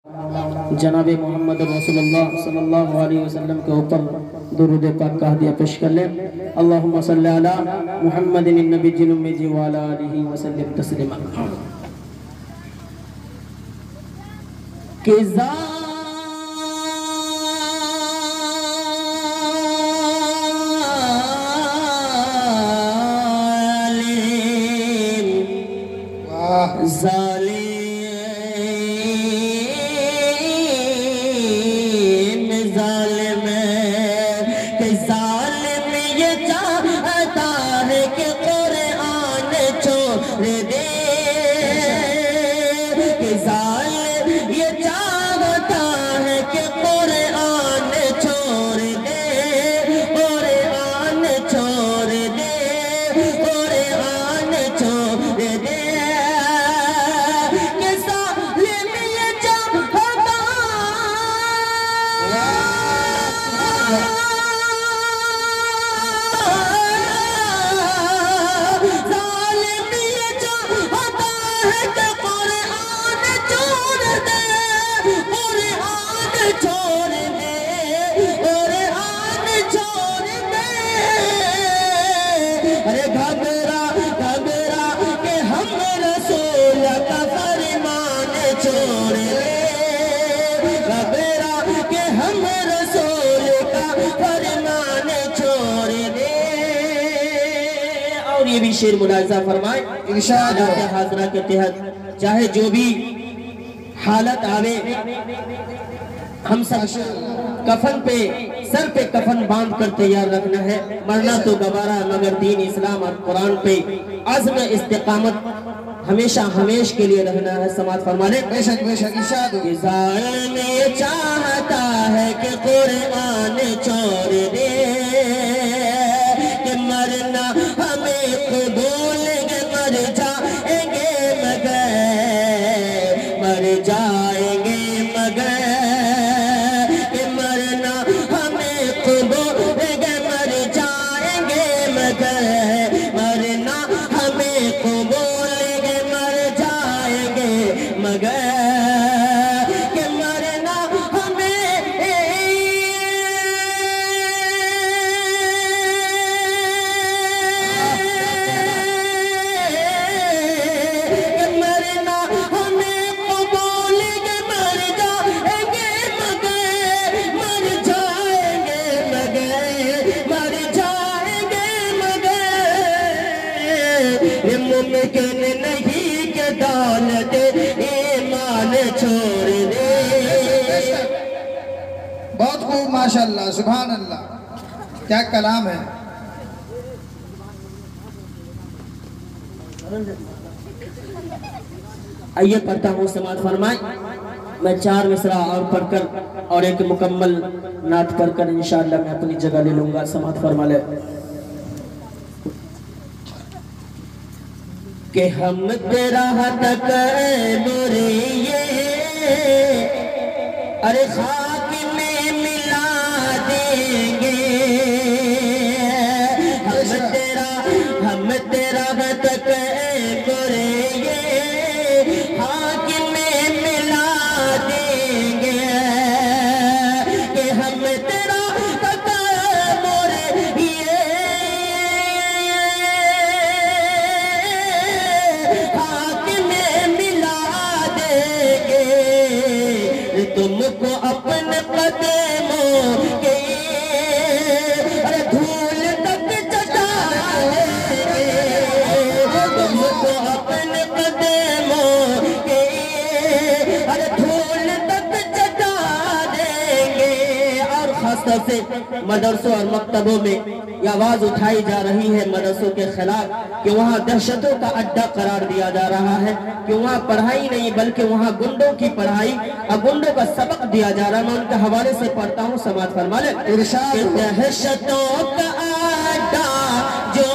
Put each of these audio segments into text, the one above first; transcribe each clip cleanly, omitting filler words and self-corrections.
جناب محمد رسول اللہ صلی اللہ علیہ وسلم کے اوپر درود پاک کا ہدیہ پیش کر لیں۔ اللہم صلی علی محمد النبی الأمی وعلی آلہ وسلم تسلیما۔ کہ ظالم کہ ظالم یہ چاہتا ہے کہ قرآن چھوڑ دے، کہ ظالم یہ چاہتا ہے کہ قرآن چھوڑ دے، قرآن چھوڑ دے، قرآن چھوڑ دے۔ یہ بھی شعر ملاحظہ فرمائے ارشاد حاضرہ کے تحت چاہے جو بھی حالت آوے ہم سب کفن پہ سر پہ کفن باندھ کر تیار رکھنا ہے، مرنا تو گوارا مگر دین اسلام اور قرآن پہ عزم استقامت ہمیشہ ہمیش کے لیے رہنا ہے۔ سماعت فرمانے بے شک ارشاد کہ ظالم یہ چاہتا ہے کہ قرآن چھوڑ دے، کہ مرنا ہمیں قبول گے، مر جائیں گے مگر، مر جائیں گے مگر، کہ مرنا ہمیں قبول گے، مر جائیں گے مگر، مرنا ہمیں قبول گے، مر جائیں گے مگر، کہ مرنا ممکن نہیں کہ دولت ایمان چھوڑ دے۔ بہت خوب ماشاءاللہ سبحان اللہ، کیا کلام ہے۔ آئیے پڑھتا ہوں، سماعت فرمائیں۔ میں 4 مصرع اور پڑھ کر اور ایک مکمل نعت پڑھ کر انشاءاللہ میں اپنی جگہ لے لوں گا۔ سماعت فرما لے۔ کہ ہم تیرا تک مریے ارے خاک میں ملا دیں گے، ہم تیرا تک مریے خاک میں ملا دیں گے، کہ ہم تیرا تک مریے تم کو اپنے قدموں کے ارے دھول تک چٹا دیں گے، تم کو اپنے قدموں کے ارے دھول تک چٹا دیں گے۔ اور خاص طور سے مدرسوں اور مکتبوں میں یہ آواز اٹھائی جا رہی ہے مدرسوں کے خلاف کہ وہاں دہشتوں کا اڈا قرار دیا جا رہا ہے، کہ وہاں پڑھائی نہیں بلکہ وہاں گنڈوں کی پڑھائی اور گنڈوں کا سبق دیا جا رہا ہے۔ میں ان کے حوالے سے پڑھتا ہوں، سماعت فرما لیں۔ کہ دہشتوں کا اڈا جو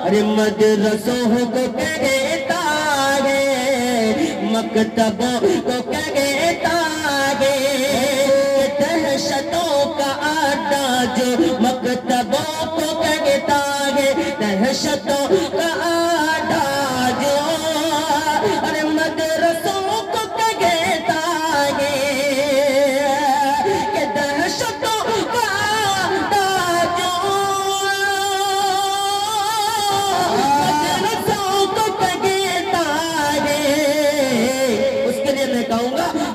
ارے مدرسوں کو کہتا ہے، مکتبوں کو کہتا ہے، دہشتوں کا اڈا جو مکتبوں کو کہتا ہے، دہشتوں کا اڈا جو ارے مدرسوں کو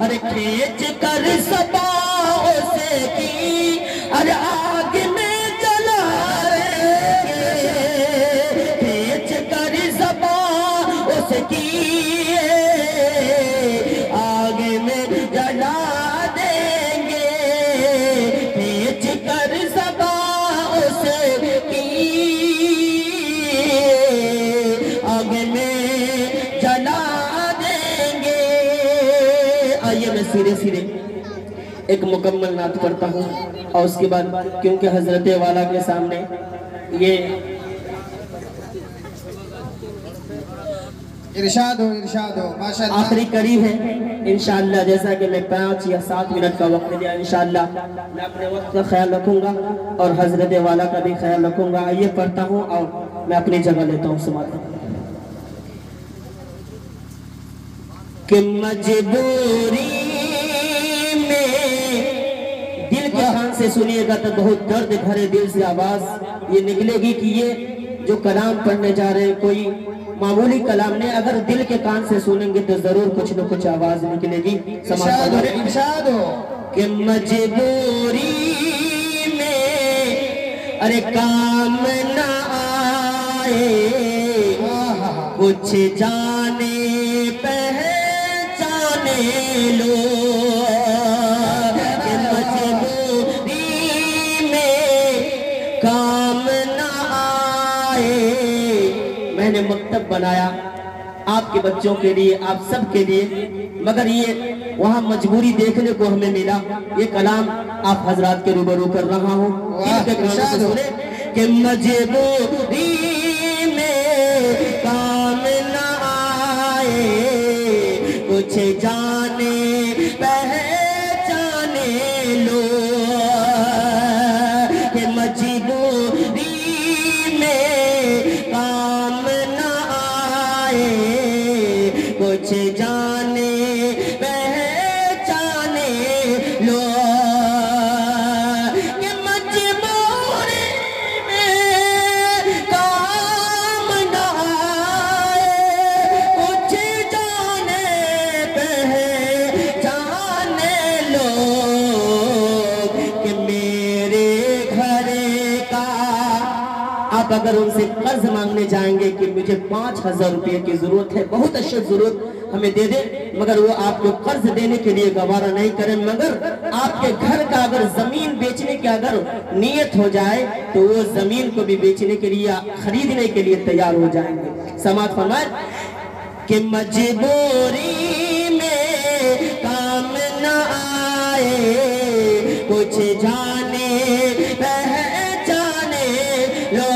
ارے کھینچ کر سباؤں سے کی ارے آگ میں جلا دیں گے کھینچ کر سباؤں سے کی آگ میں جلا دیں گے کھینچ کر سباؤں سے کی آگ میں جلا دیں گے۔ آئیے میں سیرے سیرے ایک مکمل نعت پڑھتا ہوں اور اس کے بعد کیونکہ حضرت والا کے سامنے یہ ارشاد ہو ماشاءاللہ۔ آخری قریب ہے انشاءاللہ، جیسا کہ میں 5 یا 7 منٹ کا وقت دیا انشاءاللہ میں اپنے وقت کا خیال رکھوں گا اور حضرت والا کا بھی خیال رکھوں گا۔ آئیے پڑھتا ہوں اور میں اپنی جگہ لیتا ہوں سماتا ہوں کہ مجبوری میں دل کے کان سے سنیے گا تو بہت درد بھرے دل سے آواز یہ نکلے گی کہ یہ جو کلام پڑھنے جا رہے ہیں کوئی معمولی کلام نہیں، اگر دل کے کان سے سنیں گے تو ضرور کچھ نہ کچھ آواز نکلے گی۔ ارشاد ہو کہ مجبوری میں ارے کام نہ آئے کچھ جانے پہچانے لو کہ مجبوری میں کام نہ آئے۔ میں نے مکتب بنایا آپ کے بچوں کے لیے، آپ سب کے لیے، مگر یہ وہاں مجبوری دیکھنے کو ہمیں ملا۔ یہ کلام آپ حضرات کے روبرو کر رہا ہوں کہ مجبوری میں کام نہ آئے کچھ جانے پہچانے لو کہ مجبوری میں کام نہ آئے کچھ جانے پہچانے لو کہ مجبوری میں کام نہ آئے کچھ جانے پہچانے لو کہ میرے گھر کا آپ اگر ان سے قرض مانگنے جائیں گے کہ مجھے 5,000 روپے کی ضرورت ہے، بہت اشد ضرورت ہمیں دے دیں، مگر وہ آپ کو قرض دینے کے لیے گوارہ نہیں کریں، مگر آپ کے گھر کا اگر زمین بیچنے کی اگر نیت ہو جائے تو وہ زمین کو بھی بیچنے کے لیے خریدنے کے لیے تیار ہو جائیں گے۔ سماعت فرمائیں کہ مجبوری میں کام نہ آئے کچھ جانے پہچانے لو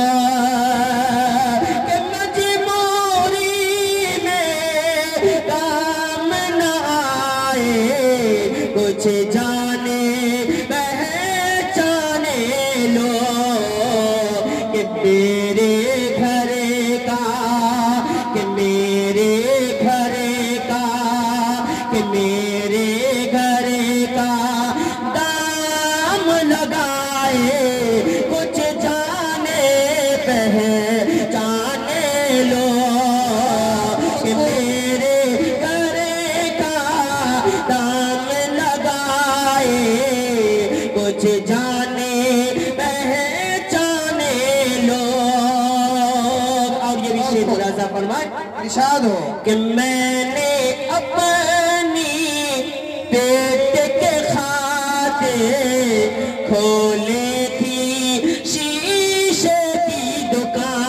کہ مجبوری میں کام نہ آئے کچھ جانے پہچانے لو کہ میرے گھر کا کہ میرے گھر کا کہ میرے گھر کا دام لگائے کچھ جانے پہچانے لو کہ میرے گھر کا دام لگائے کچھ جانے پہچانے لو۔ اور یہ بھی شیخ رضا فرمائے ارشاد ہو کہ میں نے اپنی پیٹ کے خاطر کھولی تھی شیشے کی دکان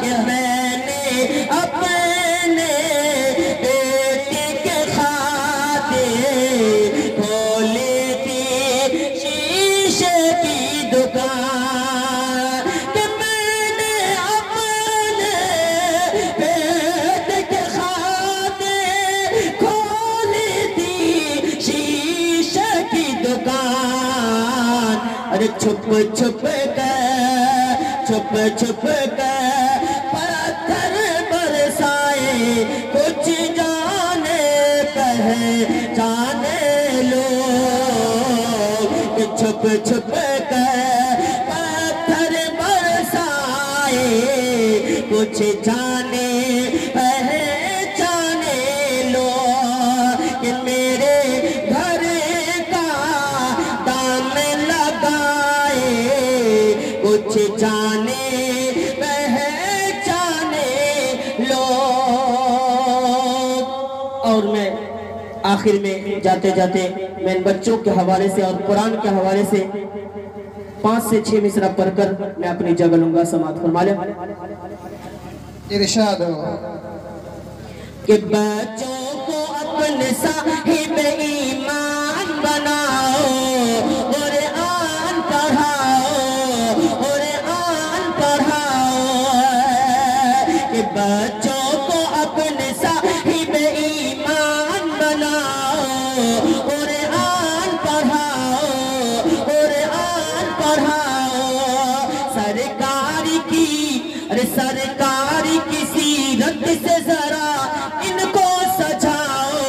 کہ میں نے اپنے پیٹ کے خاطر کھولی تھی شیشے کی دکان کہ میں نے اپنے پیٹ کے خاطر کھولی تھی شیشے کی دکان۔ ارے چھپ چھپ کر پتھر برسائے کچھ جانے پہچانے لو کہ چھپ کر پتھر برسائے کچھ جانے پہچانے لو اور میں آخر میں جاتے جاتے میں ان بچوں کے حوالے سے اور قرآن کے حوالے سے 5 سے 6 مصرع پڑھ کر میں اپنی جگہ لوں گا. سماعت فرما لیں. ارشاد ہو کہ بچوں کو اپنے صاحب ایمان بناؤ، قرآن پڑھاؤ، قرآن پڑھاؤ. کہ بچوں کو اپنے صاحب ایمان بناؤ، قرآن پڑھاؤ، قرآن پڑھاؤ. سرکار کی سیرت سے ذرا ان کو سجاؤ،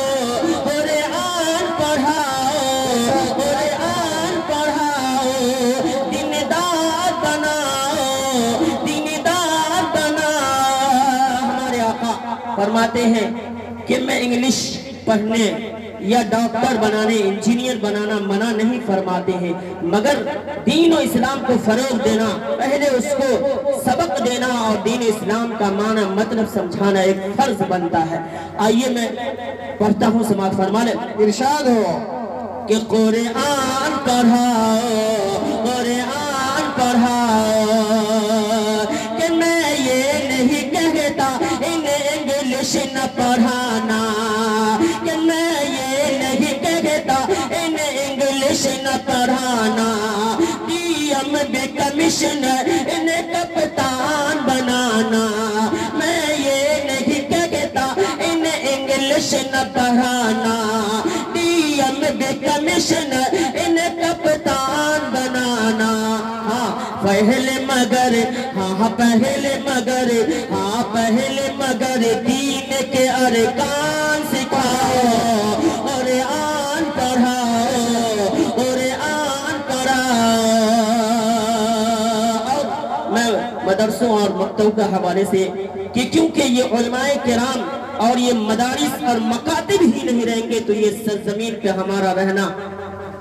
قرآن پڑھاؤ، قرآن پڑھاؤ. دیندار بناؤ، دیندار بناؤ. ہمارے آقا فرماتے ہیں کہ میں انگلش پڑھنے یا ڈاکٹر بنانے، انجینئر بنانا منع نہیں فرماتے ہیں، مگر دین و اسلام کو فروغ دینا، پہلے اس کو سبق دینا اور دین اسلام کا معنی مطلب سمجھانا ایک فرض بنتا ہے. آئیے میں پڑھتا ہوں. سماعت فرما لیں. ارشاد ہو کہ قرآن پڑھاؤ، قرآن پڑھاؤ. کہ میں یہ نہیں کہتا انہیں انگلش نہ پڑھانا، کہ میں یہ نہیں کہتا انہیں انگلش نہ پڑھانا. ڈیم بھی کمشنر انہیں کپتان بنانا. میں یہ نہیں کہتا انہیں انگلش نہ پڑھانا. ڈیم بھی کمشنر انہیں کپتان بنانا. ہاں پہلے مگر، ہاں پہلے مگر، ہاں پہلے مگر دین کے ارکان سکھاؤ، قرآن پڑھاؤ، قرآن پڑھاؤ. اور میں مدرسوں اور مکتبوں کے حوالے سے کہ کیونکہ یہ علماء کرام اور یہ مدارس اور مکاتب ہی نہیں رہیں گے تو یہ سرزمین پہ ہمارا رہنا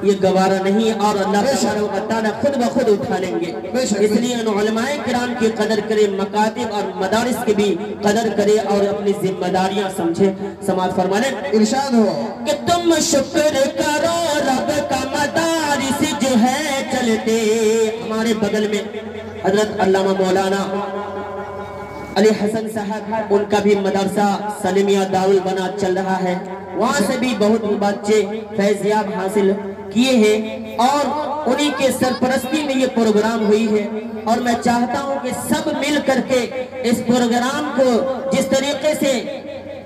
یہ گوارا نہیں، اور اللہ سبحانہ و تعالیٰ خود بخود اٹھا لیں گے. اس لیے ان علماء کرام کی قدر کرے، مکاتب اور مدارس کی بھی قدر کرے اور اپنی ذمہ داریاں سمجھے. سماعت فرما لیں. ارشاد ہو کہ تم شکر کرو رب کا مدارس جو ہے چلتے. ہمارے بغل میں حضرت علامہ مولانا علی حسن صاحب، ان کا بھی مدرسہ سلمیہ دارالبنات چل رہا ہے. وہاں سے بھی بہت بچے فیضیاب حاصل کیے ہیں اور انہی کے سرپرستی میں یہ پروگرام ہوئی ہے. اور میں چاہتا ہوں کہ سب مل کر کے اس پروگرام کو جس طریقے سے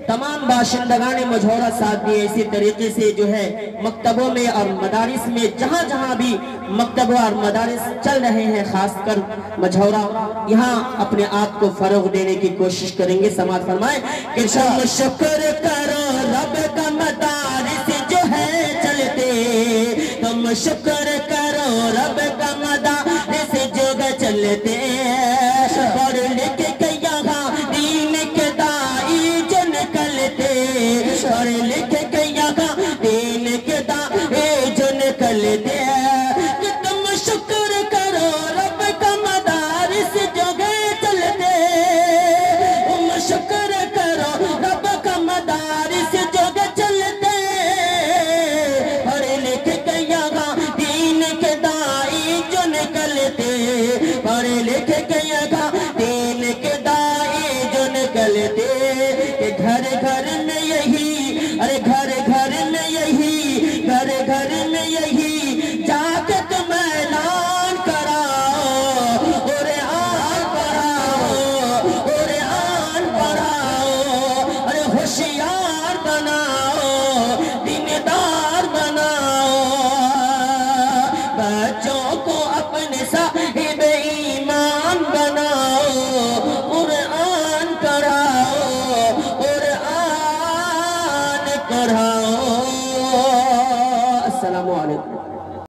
تمام باشندگان مجھورہ ساتھ دیے، اسی طریقے سے جو ہے مکتبوں میں اور مدارس میں جہاں جہاں بھی مکتبوں اور مدارس چل رہے ہیں، خاص کر مجھورہ، یہاں اپنے آپ کو فروغ دینے کی کوشش کریں گے. سماعت فرمائیں. کہ تم شکر کرو رب کا مدارس جو ہے چلتے، تم شکر کرو رب کا مدارس جو ہے چلتے. پڑھ لکھ کے یہاں دین کے دائی جو نکلتے، پڑھ لکھ کے یہاں دین کے دائی جو نکلتے. کہ تم شکر کرو رب کا مدارس جو ہے چلتے، تم شکر کرو رب کا مدارس جو ہے چلتے. پڑھ لکھ کے یہاں دین کے دائی جو نکلتے، پڑھ لکھ کے یہاں دین کے دائی جو نکلتے. کہ گھر گھر میں یہی، ارے گھر گھر میں یہی، گھر گھر میں یہی جا کے تم اعلان کراؤ، قرآن پڑھاؤ، قرآن پڑھاؤ. ارے ہوشیار بناؤ، دیندار بناؤ. بچوں کو اپنے صاحب ایمان بناؤ، قرآن پڑھاؤ، قرآن پڑھاؤ. السلام علیکم.